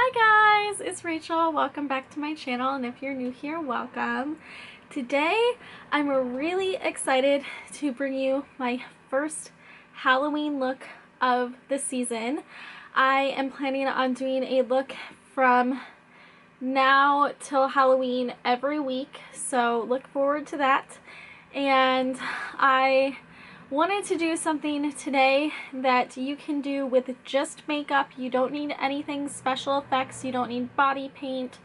Hi guys, it's Rachel. Welcome back to my channel, and if you're new here, welcome. Today I'm really excited to bring you my first Halloween look of the season. I am planning on doing a look from now till Halloween every week, so look forward to that. And I wanted to do something today that you can do with just makeup. You don't need anything special effects, you don't need body paint,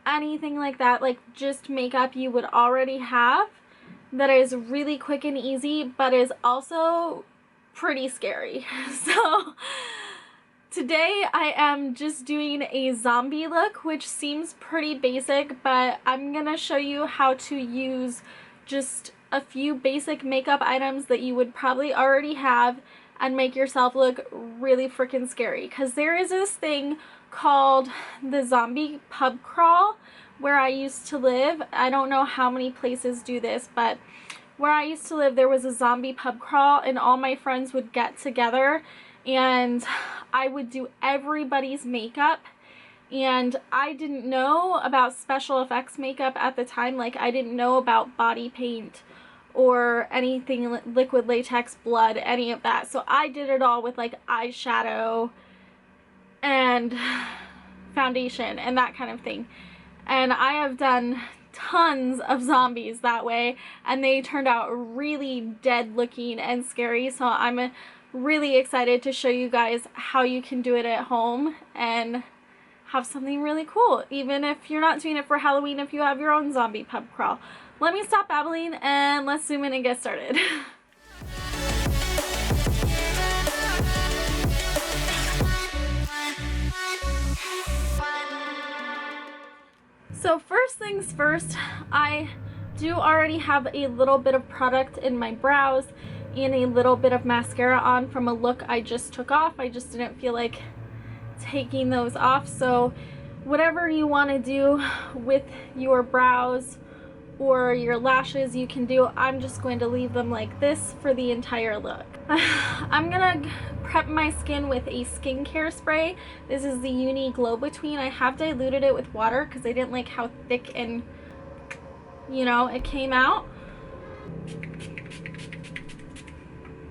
anything like that. Like just makeup you would already have, that is really quick and easy, but is also pretty scary. So today I am just doing a zombie look, which seems pretty basic, but I'm gonna show you how to use just a few basic makeup items that you would probably already have and make yourself look really freaking scary. Because there is this thing called the zombie pub crawl where I used to live. I don't know how many places do this, but where I used to live there was a zombie pub crawl, and all my friends would get together and I would do everybody's makeup. And I didn't know about special effects makeup at the time. Like, I didn't know about body paint or anything, liquid latex, blood, any of that. So I did it all with like eyeshadow and foundation and that kind of thing. And I have done tons of zombies that way, and they turned out really dead looking and scary. So I'm really excited to show you guys how you can do it at home and have something really cool, even if you're not doing it for Halloween, if you have your own zombie pub crawl. Let me stop babbling and let's zoom in and get started. So first things first, I do already have a little bit of product in my brows and a little bit of mascara on from a look I just took off. I just didn't feel like taking those off. So whatever you want to do with your brows or your lashes, you can do. I'm just going to leave them like this for the entire look. I'm gonna prep my skin with a skincare spray. This is the Uni Glow Between. I have diluted it with water because I didn't like how thick and, you know, it came out.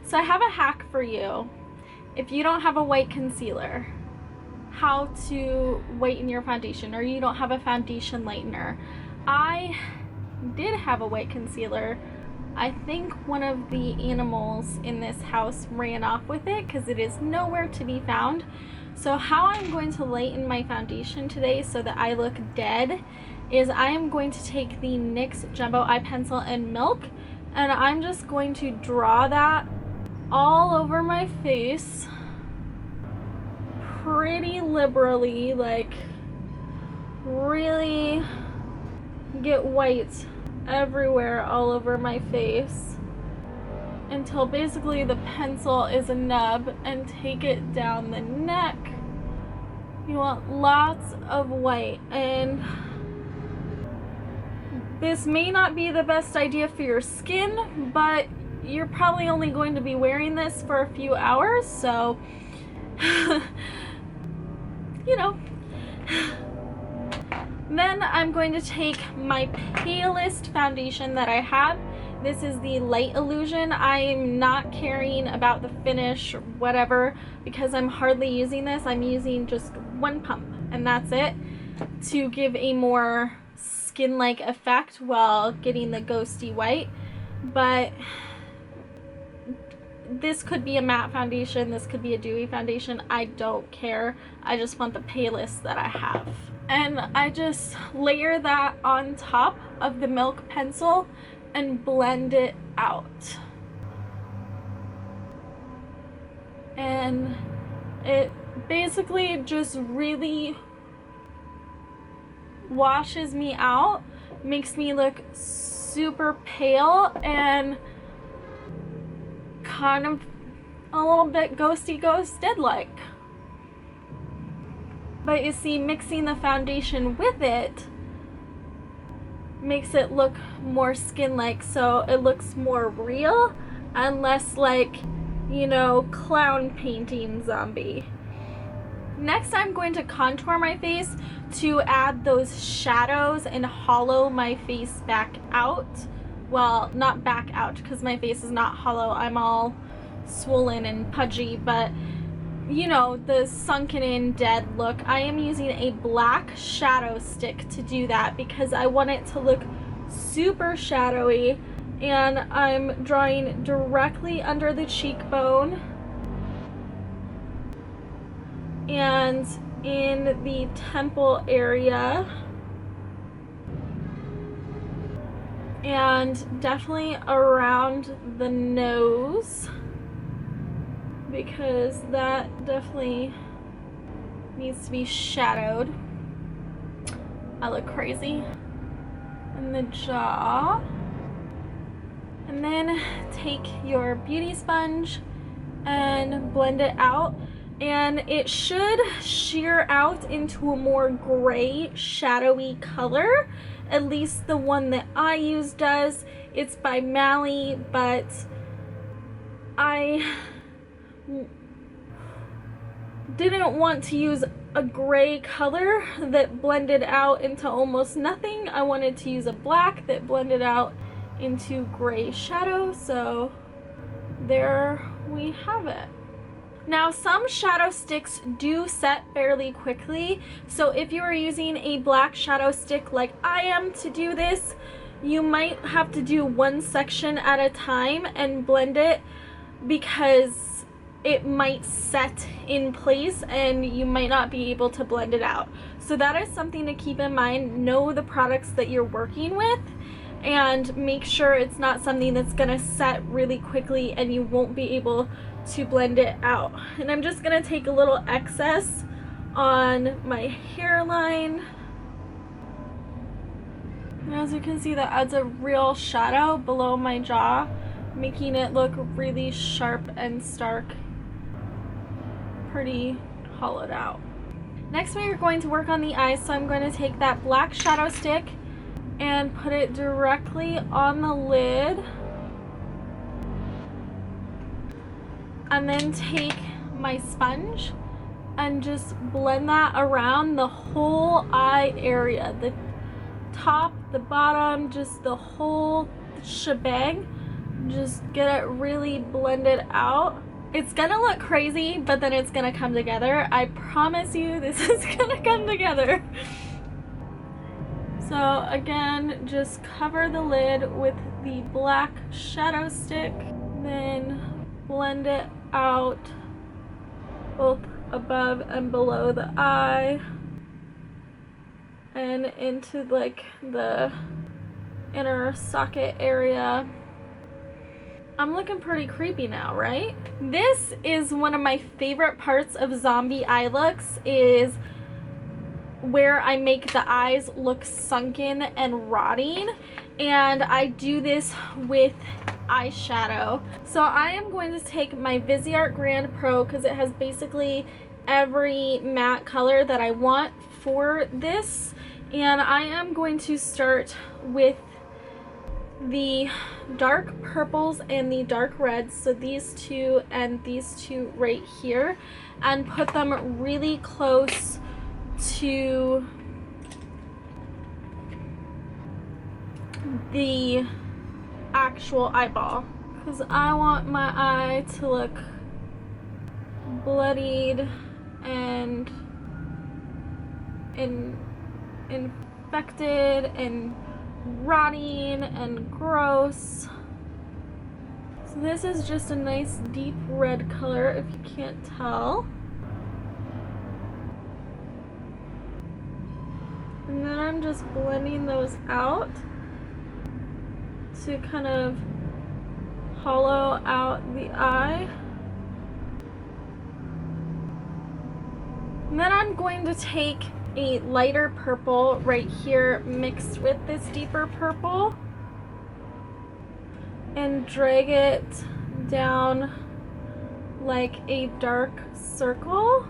So I have a hack for you if you don't have a white concealer, how to whiten your foundation, or you don't have a foundation lightener. I did have a white concealer. I think one of the animals in this house ran off with it because it is nowhere to be found. So how I'm going to lighten my foundation today so that I look dead is I am going to take the NYX Jumbo Eye Pencil in Milk, and I'm just going to draw that all over my face pretty liberally, like really get white everywhere all over my face until basically the pencil is a nub, and take it down the neck. You want lots of white, and this may not be the best idea for your skin, but you're probably only going to be wearing this for a few hours, so you know. Then I'm going to take my palest foundation that I have. This is the Light Illusion. I'm not caring about the finish or whatever because I'm hardly using this. I'm using just one pump and that's it, to give a more skin-like effect while getting the ghosty white. But this could be a matte foundation, this could be a dewy foundation, I don't care. I just want the palest that I have. And I just layer that on top of the Milk pencil and blend it out. And it basically just really washes me out, makes me look super pale and kind of a little bit ghosty ghost dead like. But you see, mixing the foundation with it makes it look more skin-like, so it looks more real and less like, you know, clown painting zombie. Next, I'm going to contour my face to add those shadows and hollow my face back out. Well, not back out because my face is not hollow. I'm all swollen and pudgy, but you know, the sunken in dead look. I am using a black shadow stick to do that because I want it to look super shadowy, and I'm drawing directly under the cheekbone and in the temple area, and definitely around the nose, because that definitely needs to be shadowed. I look crazy. And the jaw. And then take your beauty sponge and blend it out. And it should sheer out into a more gray, shadowy color. At least the one that I use does. It's by Mally, but I didn't want to use a gray color that blended out into almost nothing. I wanted to use a black that blended out into gray shadow, so there we have it. Now, some shadow sticks do set fairly quickly, so if you are using a black shadow stick like I am to do this, you might have to do one section at a time and blend it, because it might set in place and you might not be able to blend it out. So that is something to keep in mind. Know the products that you're working with and make sure it's not something that's gonna set really quickly and you won't be able to blend it out. And I'm just gonna take a little excess on my hairline. As you can see, that adds a real shadow below my jaw, making it look really sharp and stark, pretty hollowed out. Next, we are going to work on the eyes, so I'm going to take that black shadow stick and put it directly on the lid, and then take my sponge and just blend that around the whole eye area, the top, the bottom, just the whole shebang. Just get it really blended out. It's gonna look crazy, but then it's gonna come together. I promise you this is gonna come together. So again, just cover the lid with the black shadow stick, then blend it out both above and below the eye and into like the inner socket area. I'm looking pretty creepy now, right? This is one of my favorite parts of zombie eye looks, is where I make the eyes look sunken and rotting, and I do this with eyeshadow. So I am going to take my Viseart Grand Pro, because it has basically every matte color that I want for this, and I am going to start with the dark purples and the dark reds, so these two and these two right here, and put them really close to the actual eyeball, because I want my eye to look bloodied and infected and rotting and gross. So this is just a nice deep red color, if you can't tell. And then I'm just blending those out to kind of hollow out the eye. And then I'm going to take a lighter purple right here mixed with this deeper purple and drag it down like a dark circle.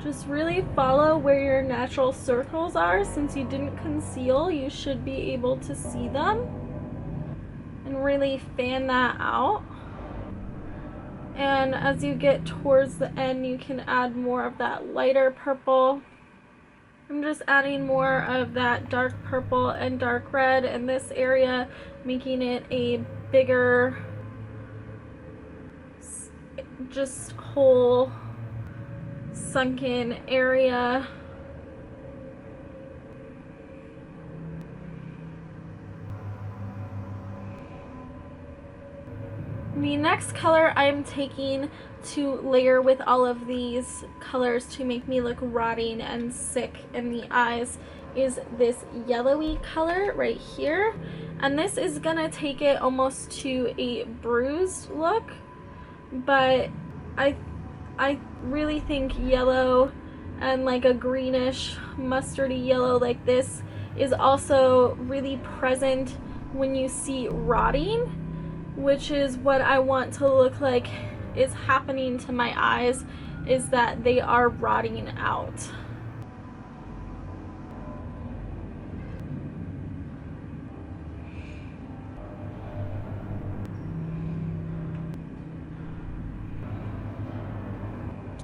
Just really follow where your natural circles are. Since you didn't conceal, you should be able to see them, and really fan that out. And as you get towards the end, you can add more of that lighter purple. I'm just adding more of that dark purple and dark red in this area, making it a bigger, just whole sunken area. The next color I'm taking to layer with all of these colors to make me look rotting and sick in the eyes is this yellowy color right here. And this is gonna take it almost to a bruised look, but I really think yellow and like a greenish mustardy yellow like this is also really present when you see rotting, which is what I want to look like is happening to my eyes, is that they are rotting out.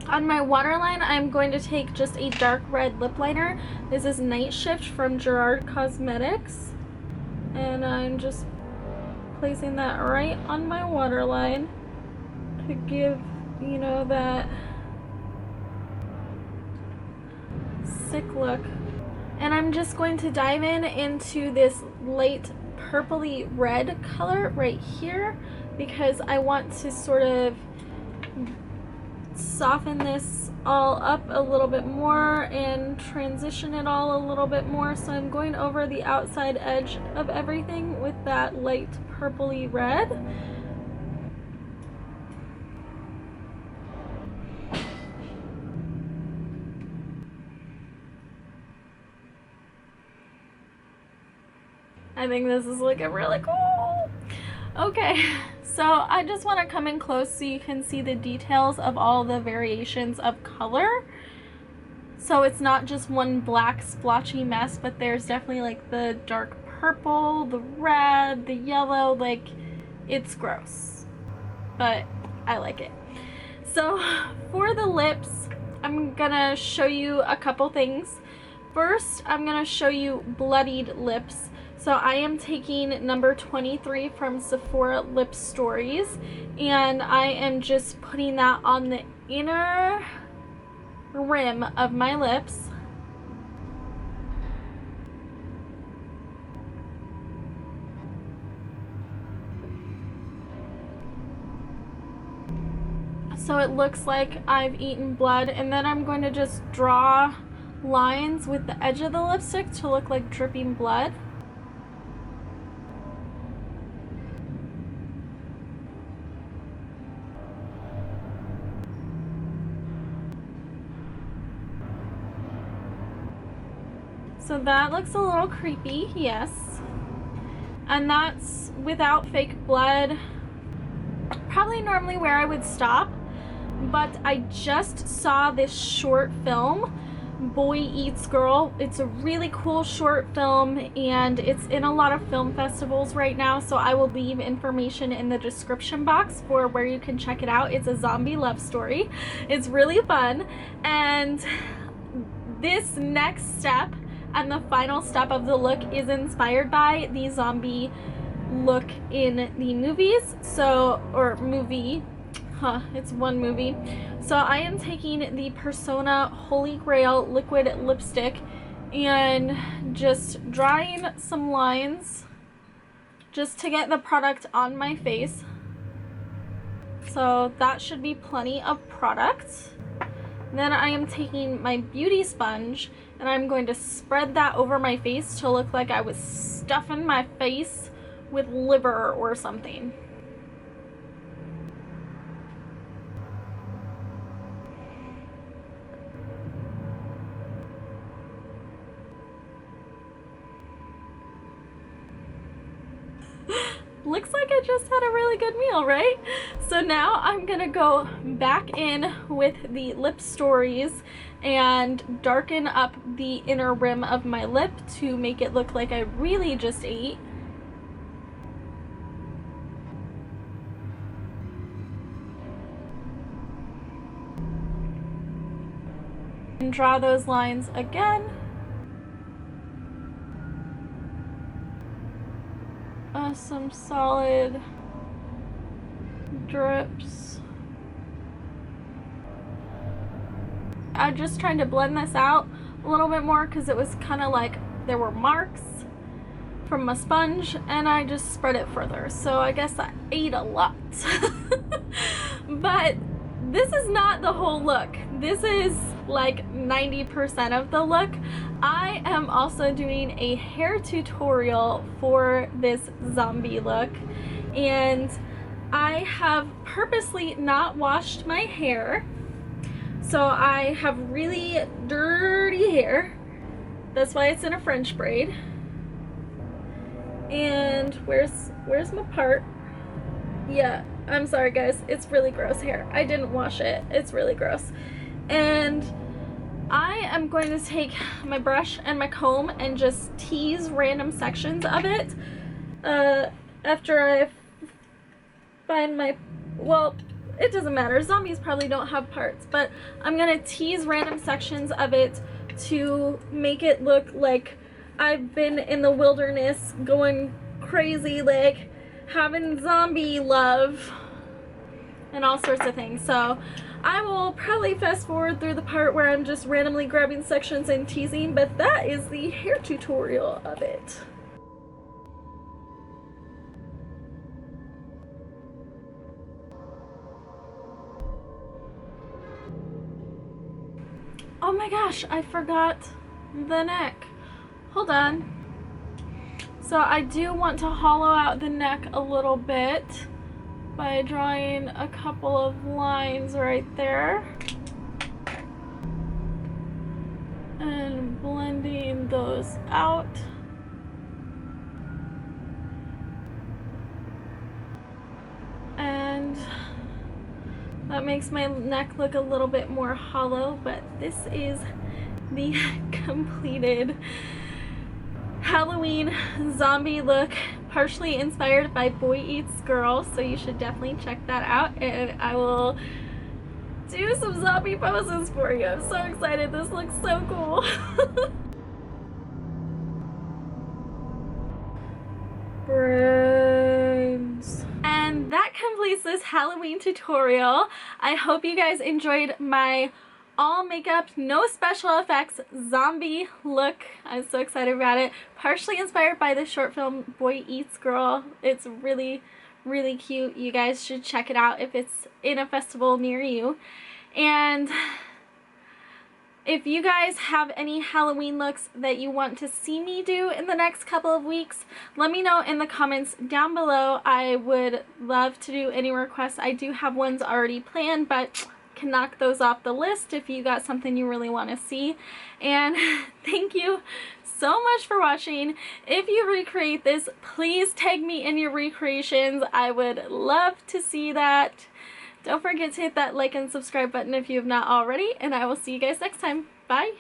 On my waterline, I'm going to take just a dark red lip liner. This is Night Shift from Rhode Cosmetics. And I'm just placing that right on my waterline to give, you know, that sick look. And I'm just going to dive into this light purpley red color right here because I want to sort of soften this all up a little bit more and transition it all a little bit more. So I'm going over the outside edge of everything with that light purpley red. I think this is looking really cool. Okay, so I just want to come in close so you can see the details of all the variations of color. So it's not just one black splotchy mess, but there's definitely like the dark purple, the red, the yellow. Like, it's gross, but I like it. So for the lips, I'm gonna show you a couple things. First, I'm gonna show you bloodied lips. So I am taking number 23 from Sephora Lip Stories, and I am just putting that on the inner rim of my lips. So it looks like I've eaten blood, and then I'm going to just draw lines with the edge of the lipstick to look like dripping blood. So that looks a little creepy, yes. And that's without fake blood. Probably normally where I would stop, but I just saw this short film, Boy Eats Girl. It's a really cool short film, and it's in a lot of film festivals right now, so I will leave information in the description box for where you can check it out. It's a zombie love story. It's really fun, and this next step and the final step of the look is inspired by the zombie look in the movies. So, or movie, it's one movie. So I am taking the Persona Holy Grail liquid lipstick and just drawing some lines just to get the product on my face. So that should be plenty of product. Then I am taking my beauty sponge and I'm going to spread that over my face to look like I was stuffing my face with liver or something. Looks like I just had a really good meal, right? So now I'm gonna go back in with the Lip Stories and darken up the inner rim of my lip to make it look like I really just ate. And draw those lines again. Some solid drips. I'm just trying to blend this out a little bit more because it was kind of like there were marks from my sponge, and I just spread it further. So I guess I ate a lot. But this is not the whole look. This is like 90% of the look. I am also doing a hair tutorial for this zombie look, and I have purposely not washed my hair. So I have really dirty hair. That's why it's in a French braid. And where's my part? Yeah, I'm sorry guys, it's really gross hair. I didn't wash it. It's really gross. And I am going to take my brush and my comb and just tease random sections of it after I find my, well, it doesn't matter. Zombies probably don't have parts, but I'm gonna tease random sections of it to make it look like I've been in the wilderness going crazy, like having zombie love and all sorts of things. So I will probably fast forward through the part where I'm just randomly grabbing sections and teasing, but that is the hair tutorial of it. Oh my gosh, I forgot the neck. Hold on. So I do want to hollow out the neck a little bit by drawing a couple of lines right there and blending those out. And that makes my neck look a little bit more hollow, but this is the completed Halloween zombie look, partially inspired by Boy Eats Girl, so you should definitely check that out, and I will do some zombie poses for you. I'm so excited. This looks so cool. Brains. And that completes this Halloween tutorial. I hope you guys enjoyed my all makeup, no special effects zombie look. I'm so excited about it. Partially inspired by the short film Boy Eats Girl. It's really, really cute. You guys should check it out if it's in a festival near you. And if you guys have any Halloween looks that you want to see me do in the next couple of weeks, let me know in the comments down below. I would love to do any requests. I do have ones already planned, but can knock those off the list if you got something you really want to see. And thank you so much for watching. If you recreate this, please tag me in your recreations. I would love to see that. Don't forget to hit that like and subscribe button if you have not already, and I will see you guys next time. Bye!